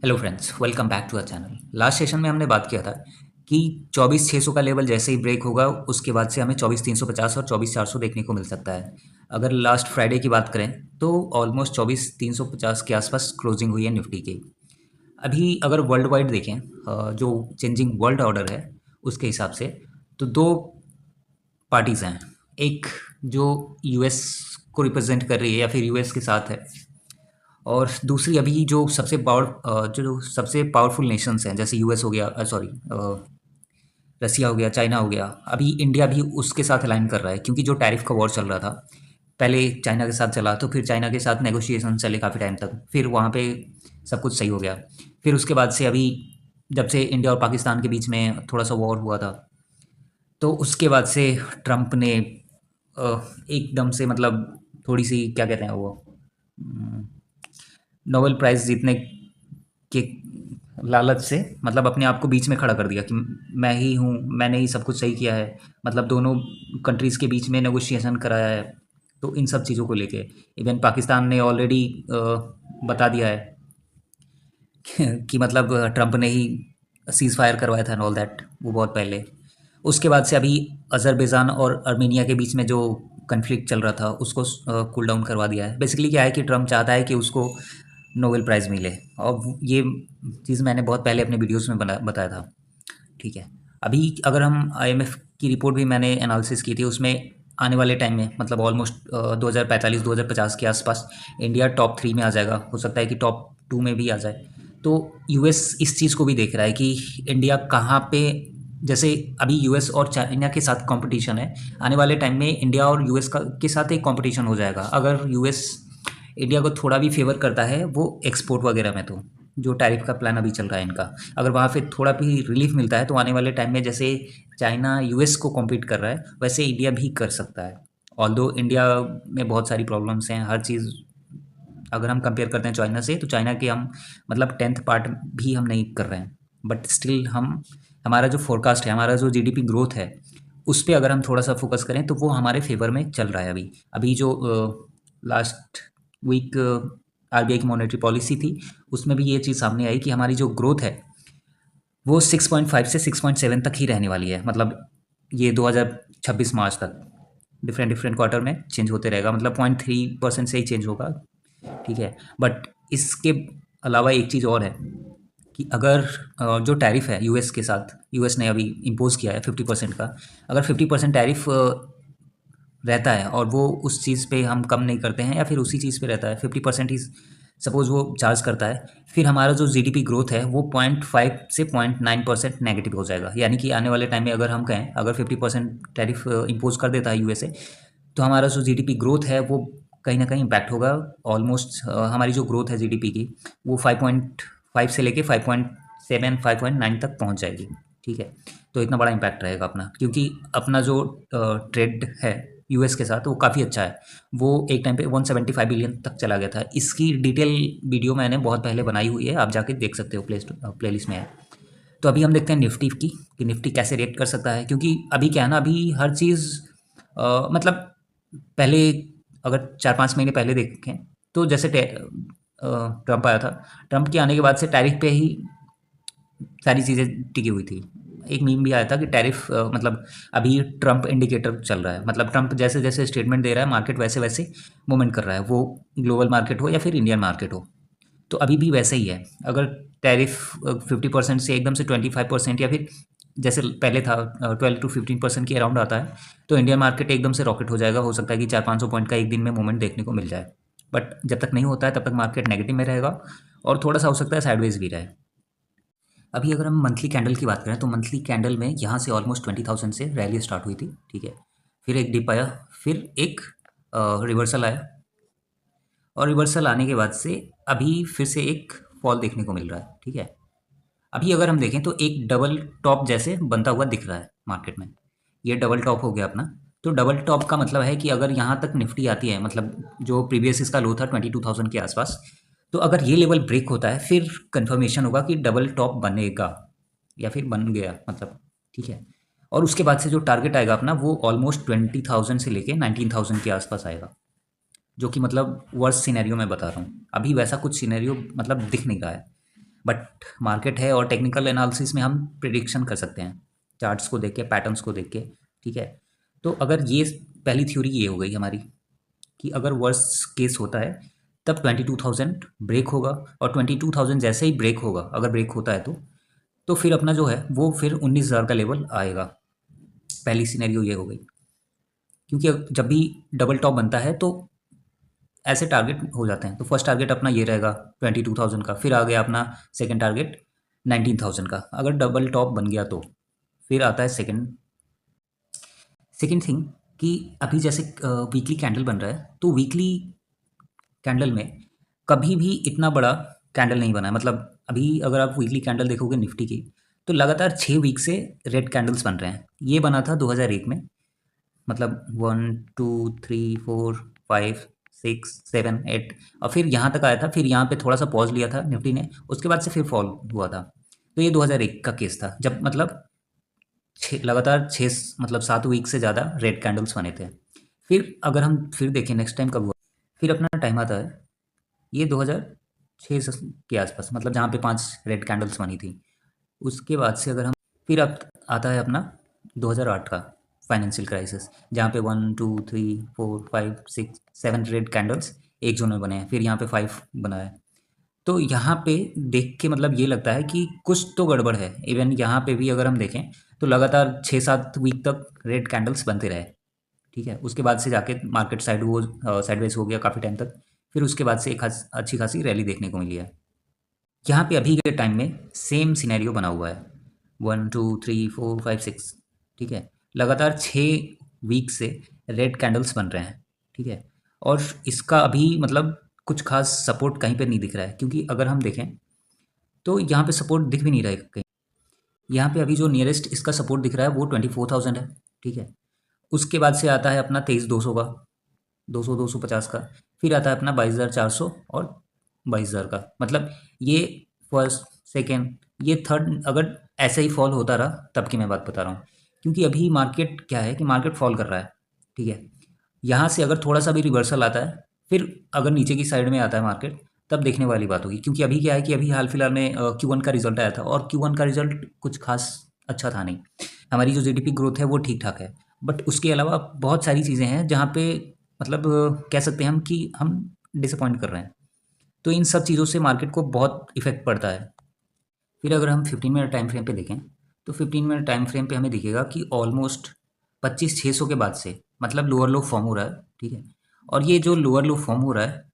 Hello friends, welcome back to our channel. Last session में हमने बात किया था कि 24,600 का लेवल जैसे ही ब्रेक होगा उसके बाद से हमें 24,350 और 24,400 देखने को मिल सकता है। अगर लास्ट फ्राइडे की बात करें तो ऑलमोस्ट 24,350 के आसपास क्लोजिंग हुई है निफ्टी की। अभी अगर वर्ल्ड वाइड देखें जो चेंजिंग वर्ल्ड ऑर्डर है उसके हिसाब से, तो दो पार्टीज़ हैं। एक जो यूएस को रिप्रेजेंट कर रही है या फिर यूएस के साथ है, और दूसरी अभी जो जो सबसे पावरफुल नेशंस हैं, जैसे यूएस हो गया, सॉरी, रसिया हो गया, चाइना हो गया। अभी इंडिया भी उसके साथ अलाइन कर रहा है, क्योंकि जो टैरिफ का वॉर चल रहा था, पहले चाइना के साथ चला, तो फिर चाइना के साथ नेगोशिएशन चले काफ़ी टाइम तक, फिर वहाँ पे सब कुछ सही हो गया। फिर उसके बाद से अभी जब से इंडिया और पाकिस्तान के बीच में थोड़ा सा वॉर हुआ था, तो उसके बाद से ट्रम्प ने एकदम से, मतलब थोड़ी सी, क्या कहते हैं वो, नोबेल प्राइज़ जीतने के लालच से, मतलब अपने आप को बीच में खड़ा कर दिया कि मैं ही हूँ, मैंने ही सब कुछ सही किया है। मतलब दोनों कंट्रीज़ के बीच में नेगोशिएशन कराया है। तो इन सब चीज़ों को लेके इवन पाकिस्तान ने ऑलरेडी बता दिया है कि मतलब ट्रम्प ने ही सीज़ फायर करवाया था एंड ऑल दैट, वो बहुत पहले। उसके बाद से अभी अज़रबैजान और अर्मेनिया के बीच में जो कन्फ्लिक्ट चल रहा था उसको कूल डाउन करवा दिया है। बेसिकली क्या है कि ट्रम्प चाहता है कि उसको नोबेल प्राइज़ मिले, और ये चीज़ मैंने बहुत पहले अपने वीडियोस में बताया था। ठीक है। अभी अगर हम आईएमएफ की रिपोर्ट भी मैंने एनालिसिस की थी, उसमें आने वाले टाइम में, मतलब ऑलमोस्ट 2045-2050 के आसपास इंडिया टॉप 3 में आ जाएगा। हो सकता है कि टॉप 2 में भी आ जाए। तो यूएस इस चीज़ को भी देख रहा है कि इंडिया कहाँ पे, जैसे अभी यूएस और चाइना के साथ कंपटीशन है, आने वाले टाइम में इंडिया और यूएस का के साथ एक कंपटीशन हो जाएगा। अगर यूएस इंडिया को थोड़ा भी फेवर करता है वो एक्सपोर्ट वगैरह में, तो जो टैरिफ का प्लान अभी चल रहा है इनका, अगर वहाँ पे थोड़ा भी रिलीफ मिलता है, तो आने वाले टाइम में जैसे चाइना यूएस को कॉम्पीट कर रहा है, वैसे इंडिया भी कर सकता है। ऑल्दो इंडिया में बहुत सारी प्रॉब्लम्स हैं, हर चीज़ अगर हम कंपेयर करते हैं चाइना से, तो चाइना के हम, मतलब 10th पार्ट भी हम नहीं कर रहे हैं। बट स्टिल हम, हमारा जो फोरकास्ट है, हमारा जो जीडीपी ग्रोथ है, उस पर अगर हम थोड़ा सा फोकस करें तो वो हमारे फेवर में चल रहा है। अभी अभी जो लास्ट वीक आरबीआई की मॉनेटरी पॉलिसी थी, उसमें भी ये चीज़ सामने आई कि हमारी जो ग्रोथ है वो 6.5 से 6.7 तक ही रहने वाली है। मतलब ये 2026 मार्च तक डिफरेंट डिफरेंट क्वार्टर में चेंज होते रहेगा, मतलब 0.3% से ही चेंज होगा। ठीक है। बट इसके अलावा एक चीज़ और है कि अगर जो टैरिफ है यूएस के साथ, यूएस ने अभी इम्पोज किया है 50% का, अगर 50% टैरिफ रहता है और वो उस चीज़ पे हम कम नहीं करते हैं, या फिर उसी चीज़ पे रहता है, 50% ही सपोज़ वो चार्ज करता है, फिर हमारा जो जीडीपी ग्रोथ है वो 0.5 से 0.9% नेगेटिव हो जाएगा। यानी कि आने वाले टाइम में अगर हम कहें, अगर 50% टैरिफ इम्पोज कर देता है यूएसए, तो हमारा जो जीडीपी ग्रोथ है वो कहीं ना कहीं इम्पैक्ट होगा। ऑलमोस्ट हमारी जो ग्रोथ है जीडीपी की, वो 5.5 से लेके 5.7 5.9 तक पहुंच जाएगी। ठीक है। तो इतना बड़ा इम्पैक्ट रहेगा अपना, क्योंकि अपना जो ट्रेड है यूएस के साथ वो काफ़ी अच्छा है। वो एक टाइम पे 175 बिलियन तक चला गया था। इसकी डिटेल वीडियो मैंने बहुत पहले बनाई हुई है, आप जाके देख सकते हो, प्लेलिस्ट में है। तो अभी हम देखते हैं निफ्टी की, कि निफ्टी कैसे रिएक्ट कर सकता है, क्योंकि अभी क्या है ना, अभी हर चीज़ मतलब पहले, अगर 4-5 महीने पहले देखें, तो जैसे ट्रम्प आया था, ट्रम्प के आने के बाद से टैरिफ पे ही सारी चीज़ें टिकी हुई थी। एक मीम भी आया था कि टैरिफ, मतलब अभी ट्रम्प इंडिकेटर चल रहा है, मतलब ट्रम्प जैसे जैसे स्टेटमेंट दे रहा है, मार्केट वैसे वैसे मूवमेंट कर रहा है, वो ग्लोबल मार्केट हो या फिर इंडियन मार्केट हो। तो अभी भी वैसे ही है। अगर टैरिफ 50% से एकदम से 25%, या फिर जैसे पहले था 12 to 15% के अराउंड आता है, तो इंडियन मार्केट एकदम से रॉकेट हो जाएगा। हो सकता है कि 400-500 पॉइंट का एक दिन में मूवमेंट देखने को मिल जाए। बट जब तक नहीं होता है तब तक मार्केट नेगेटिव में रहेगा, और थोड़ा सा हो सकता है साइडवेज भी रहे। अभी अगर हम मंथली कैंडल की बात करें, तो मंथली कैंडल में यहाँ से ऑलमोस्ट 20,000 से रैली स्टार्ट हुई थी। ठीक है। फिर एक डिप आया, फिर एक रिवर्सल आया, और रिवर्सल आने के बाद से अभी फिर से एक फॉल देखने को मिल रहा है। ठीक है। अभी अगर हम देखें तो एक डबल टॉप जैसे बनता हुआ दिख रहा है मार्केट में। ये डबल टॉप हो गया अपना। तो डबल टॉप का मतलब है कि अगर यहाँ तक निफ्टी आती है, मतलब जो प्रीवियस इसका लो था 22,000 के आसपास, तो अगर ये लेवल ब्रेक होता है, फिर कंफर्मेशन होगा कि डबल टॉप बनेगा, या फिर बन गया मतलब। ठीक है। और उसके बाद से जो टारगेट आएगा अपना, वो ऑलमोस्ट 20,000 से लेके 19,000 के आसपास आएगा, जो कि मतलब वर्स्ट सिनेरियो मैं बता रहा हूँ। अभी वैसा कुछ सिनेरियो मतलब दिख नहीं रहा है। बट मार्केट है और टेक्निकल एनालिसिस में हम प्रिडिक्शन कर सकते हैं चार्ट्स को देख के, पैटर्न्स को देख के, ठीक है। तो अगर ये पहली थ्योरी ये हो गई हमारी कि अगर वर्स्ट केस होता है तब 22,000 ब्रेक होगा, और 22,000 जैसे ही ब्रेक होगा, अगर ब्रेक होता है तो फिर अपना जो है वो फिर 19,000 का लेवल आएगा। पहली सिनेरियो ये हो गई, क्योंकि जब भी डबल टॉप बनता है तो ऐसे टारगेट हो जाते हैं। तो फर्स्ट टारगेट अपना ये रहेगा 22,000 का, फिर आ गया अपना सेकंड टारगेट 19,000 का। अगर डबल टॉप बन गया तो फिर आता है सेकंड सेकंड थिंग कि अभी जैसे वीकली कैंडल बन रहा है, तो वीकली कैंडल में कभी भी इतना बड़ा कैंडल नहीं बना है। मतलब अभी अगर आप वीकली कैंडल देखोगे निफ्टी की, तो लगातार 6 वीक से रेड कैंडल्स बन रहे हैं। ये बना था 2001 में, मतलब 1 2 3 4 5 6 7 8, और फिर यहाँ तक आया था, फिर यहाँ पे थोड़ा सा पॉज लिया था निफ्टी ने, उसके बाद से फिर फॉल हुआ था। तो ये 2001 का केस था, जब मतलब लगातार 7 वीक से ज़्यादा रेड कैंडल्स बने थे। फिर अगर हम फिर देखें नेक्स्ट टाइम कब हुआ, फिर अपना टाइम आता है ये 2006 के आसपास, मतलब जहाँ पे 5 रेड कैंडल्स बनी थी। उसके बाद से अगर हम फिर अब आता है अपना 2008 का फाइनेंशियल क्राइसिस, जहाँ पे 1 2 3 4 5 6 7 रेड कैंडल्स एक जोन में बने हैं, फिर यहाँ पे 5 बना है। तो यहाँ पे देख के मतलब ये लगता है कि कुछ तो गड़बड़ है। इवन यहाँ पे भी अगर हम देखें तो लगातार 6-7 वीक तक रेड कैंडल्स बनते रहे, ठीक है। उसके बाद से जाके मार्केट साइडवेज हो गया काफ़ी टाइम तक, फिर उसके बाद से एक अच्छी खासी रैली देखने को मिली है। यहाँ पे अभी के टाइम में सेम सिनेरियो बना हुआ है, 1 2 3 4 5 6, ठीक है। लगातार 6 वीक से रेड कैंडल्स बन रहे हैं, ठीक है। और इसका अभी मतलब कुछ खास सपोर्ट कहीं पे नहीं दिख रहा है, क्योंकि अगर हम देखें तो यहाँ पे सपोर्ट दिख भी नहीं रहा है कहीं। यहाँ पे अभी जो नियरेस्ट इसका सपोर्ट दिख रहा है वो 24,000 है, ठीक है। उसके बाद से आता है अपना 23,200 का, 200-250 का, फिर आता है अपना 22,400 और 22,000 का। मतलब ये फर्स्ट सेकेंड ये थर्ड अगर ऐसे ही फॉल होता रहा तब की मैं बात बता रहा हूँ, क्योंकि अभी मार्केट क्या है कि मार्केट फॉल कर रहा है, ठीक है। यहाँ से अगर थोड़ा सा भी रिवर्सल आता है, फिर अगर नीचे की साइड में आता है मार्केट, तब देखने वाली बात होगी। क्योंकि अभी क्या है कि अभी हाल फिलहाल में Q1 का रिजल्ट आया था, और Q1 का रिजल्ट कुछ खास अच्छा था नहीं। हमारी जो जीडीपी ग्रोथ है वो ठीक ठाक है, बट उसके अलावा बहुत सारी चीज़ें हैं जहाँ पे मतलब कह सकते हैं हम कि हम डिसअपॉइंट कर रहे हैं। तो इन सब चीज़ों से मार्केट को बहुत इफेक्ट पड़ता है। फिर अगर हम 15 मिनट टाइम फ्रेम पे देखें, तो 15 मिनट टाइम फ्रेम पे हमें दिखेगा कि ऑलमोस्ट 25,600 के बाद से मतलब लोअर लो फॉर्म हो रहा है, ठीक है। और ये जो लोअर लो फॉर्म हो रहा है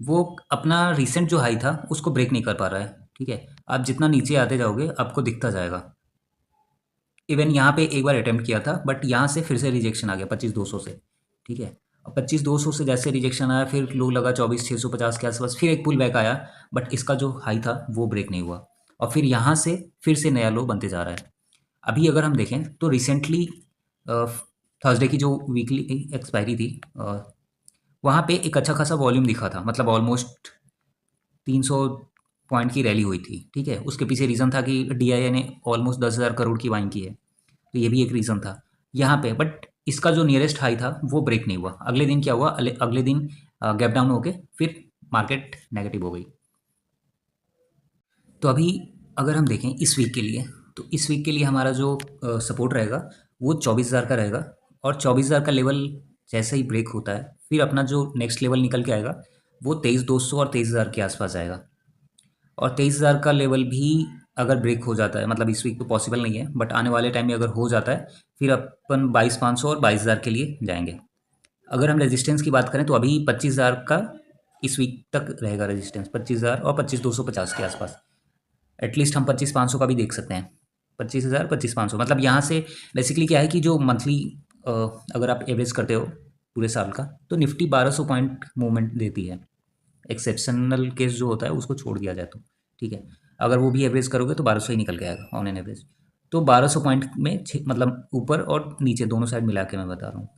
वो अपना रिसेंट जो हाई था उसको ब्रेक नहीं कर पा रहा है, ठीक है। आप जितना नीचे आते जाओगे आपको दिखता जाएगा। इवन यहाँ पे एक बार अटेम्प्ट किया था, बट यहाँ से फिर से रिजेक्शन आ गया 25,200 से, ठीक है। और 25,200 से जैसे रिजेक्शन आया, फिर लो लगा 24,650 के आसपास, फिर एक पुल बैक आया, बट इसका जो हाई था वो ब्रेक नहीं हुआ, और फिर यहाँ से फिर से नया लो बनते जा रहा है। अभी अगर हम देखें तो रिसेंटली थर्सडे की जो वीकली एक्सपायरी थी, वहाँ पे एक अच्छा खासा वॉल्यूम दिखा था, मतलब ऑलमोस्ट 300 पॉइंट की रैली हुई थी, ठीक है। उसके पीछे रीज़न था कि डीआईए ने ऑलमोस्ट 10,000 करोड़ की बाइंग की है, तो ये भी एक रीज़न था यहाँ पे। बट इसका जो नियरेस्ट हाई था वो ब्रेक नहीं हुआ। अगले दिन क्या हुआ, अगले दिन गैप डाउन होके फिर मार्केट नेगेटिव हो गई। तो अभी अगर हम देखें इस वीक के लिए, तो इस वीक के लिए हमारा जो सपोर्ट रहेगा वो 24,000 का रहेगा, और 24,000 का लेवल जैसे ही ब्रेक होता है फिर अपना जो नेक्स्ट लेवल निकल के आएगा वो 23,200 और 23,000 के आसपास आएगा। और 23,000 का लेवल भी अगर ब्रेक हो जाता है, मतलब इस वीक तो पॉसिबल नहीं है, बट आने वाले टाइम में अगर हो जाता है, फिर अपन 22,500 और 22,000 के लिए जाएंगे। अगर हम रेजिस्टेंस की बात करें तो अभी 25,000 का इस वीक तक रहेगा रेजिस्टेंस, 25,000 और 25,250 के आसपास। एटलीस्ट हम 25,500 का भी देख सकते हैं। 25,000 25,500, मतलब यहाँ से बेसिकली क्या है कि जो मंथली अगर आप एवरेज करते हो पूरे साल का, तो निफ्टी 1200 पॉइंट मूवमेंट देती है। एक्सेप्शनल केस जो होता है उसको छोड़ दिया जाए तो, ठीक है। अगर वो भी एवरेज करोगे तो 1200 ही निकल के आएगा ऑन एन एवरेज। तो 1200 पॉइंट में मतलब ऊपर और नीचे दोनों साइड मिला के मैं बता रहा हूँ।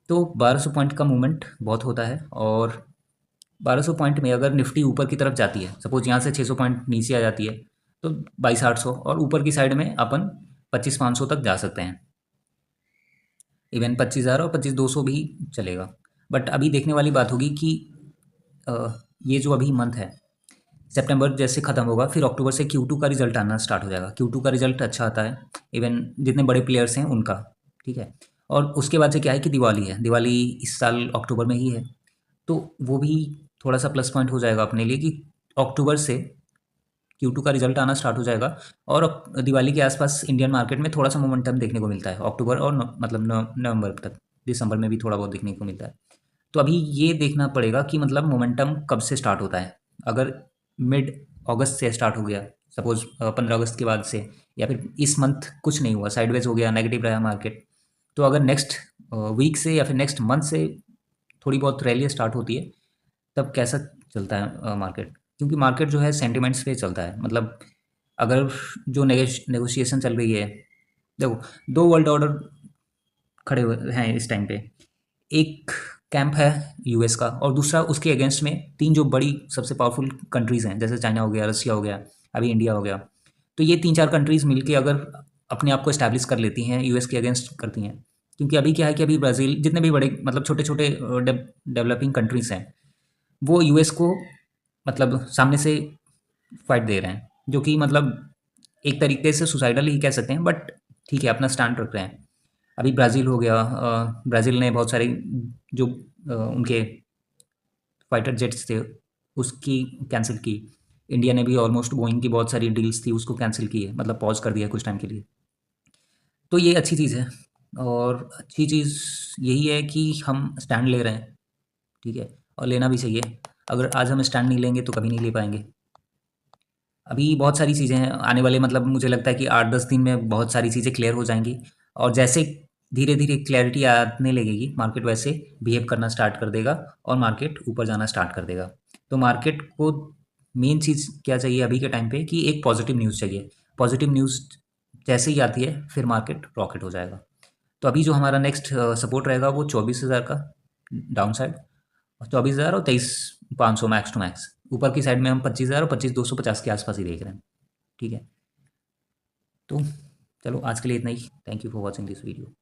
तो 1200 पॉइंट का मूवमेंट बहुत होता है, और 1200 पॉइंट में अगर निफ्टी ऊपर की तरफ जाती है, सपोज यहाँ से 600 पॉइंट नीचे आ जाती है, तो 22,800, और ऊपर की साइड में अपन 25,500 तक जा सकते हैं। इवन 25,000 और 25,200 भी चलेगा। बट अभी देखने वाली बात होगी कि ये जो अभी मंथ है सितंबर जैसे ख़त्म होगा, फिर अक्टूबर से Q2 का रिजल्ट आना स्टार्ट हो जाएगा। Q2 का रिजल्ट अच्छा आता है, इवन जितने बड़े प्लेयर्स हैं उनका, ठीक है। और उसके बाद से क्या है कि दिवाली है, दिवाली इस साल अक्टूबर में ही है, तो वो भी थोड़ा सा प्लस पॉइंट हो जाएगा अपने लिए कि अक्टूबर से Q2 का रिजल्ट आना स्टार्ट हो जाएगा। और दिवाली के आसपास इंडियन मार्केट में थोड़ा सा मोमेंटम देखने को मिलता है, अक्टूबर और मतलब नवंबर तक, दिसंबर में भी थोड़ा बहुत देखने को मिलता है। तो अभी ये देखना पड़ेगा कि मतलब मोमेंटम कब से स्टार्ट होता है। अगर मिड अगस्त से स्टार्ट हो गया, सपोज 15 अगस्त के बाद से, या फिर इस मंथ कुछ नहीं हुआ, साइडवेज हो गया, नेगेटिव रहा मार्केट, तो अगर नेक्स्ट वीक से या फिर नेक्स्ट मंथ से थोड़ी बहुत रैली स्टार्ट होती है, तब कैसा चलता है मार्केट। क्योंकि मार्केट जो है सेंटिमेंट्स पे चलता है, मतलब अगर जो नेगोशिएशन चल रही है, देखो दो वर्ल्ड ऑर्डर खड़े हुए हैं इस टाइम पे। एक कैंप है यूएस का, और दूसरा उसके अगेंस्ट में तीन जो बड़ी सबसे पावरफुल कंट्रीज़ हैं, जैसे चाइना हो गया, रसिया हो गया, अभी इंडिया हो गया। तो ये तीन चार कंट्रीज़ मिलके अगर अपने आप को इस्टेब्लिश कर लेती हैं, यूएस के अगेंस्ट करती हैं। क्योंकि अभी क्या है कि अभी ब्राज़ील, जितने भी बड़े मतलब छोटे छोटे डेवलपिंग कंट्रीज़ हैं, वो यूएस को मतलब सामने से फाइट दे रहे हैं, जो कि मतलब एक तरीके से सुसाइडल ही कह सकते हैं, बट ठीक है, अपना स्टैंड रख रहे हैं। अभी ब्राज़ील हो गया, ब्राज़ील ने बहुत सारे जो उनके फाइटर जेट्स थे उसकी कैंसिल की। इंडिया ने भी ऑलमोस्ट बोइंग की बहुत सारी डील्स थी उसको कैंसिल की है, मतलब पॉज कर दिया कुछ टाइम के लिए। तो ये अच्छी चीज़ है, और अच्छी चीज़ यही है कि हम स्टैंड ले रहे हैं, ठीक है, और लेना भी चाहिए। अगर आज हम स्टैंड नहीं लेंगे तो कभी नहीं ले पाएंगे। अभी बहुत सारी चीज़ें हैं आने वाले, मतलब मुझे लगता है कि 8-10 दिन में बहुत सारी चीज़ें क्लियर हो जाएंगी, और जैसे धीरे धीरे क्लैरिटी आने लगेगी, मार्केट वैसे बिहेव करना स्टार्ट कर देगा और मार्केट ऊपर जाना स्टार्ट कर देगा। तो मार्केट को मेन चीज़ क्या चाहिए अभी के टाइम पे कि एक पॉजिटिव न्यूज़ चाहिए। पॉजिटिव न्यूज़ जैसे ही आती है फिर मार्केट रॉकेट हो जाएगा। तो अभी जो हमारा नेक्स्ट सपोर्ट रहेगा वो 24,000 का डाउन साइड, 24,000 और 23,500 मैक्स टू मैक्स। ऊपर की साइड में हम 25,000 और 25,250 के आसपास ही देख रहे हैं, ठीक है। तो चलो आज के लिए इतना ही। Thank you for watching this video.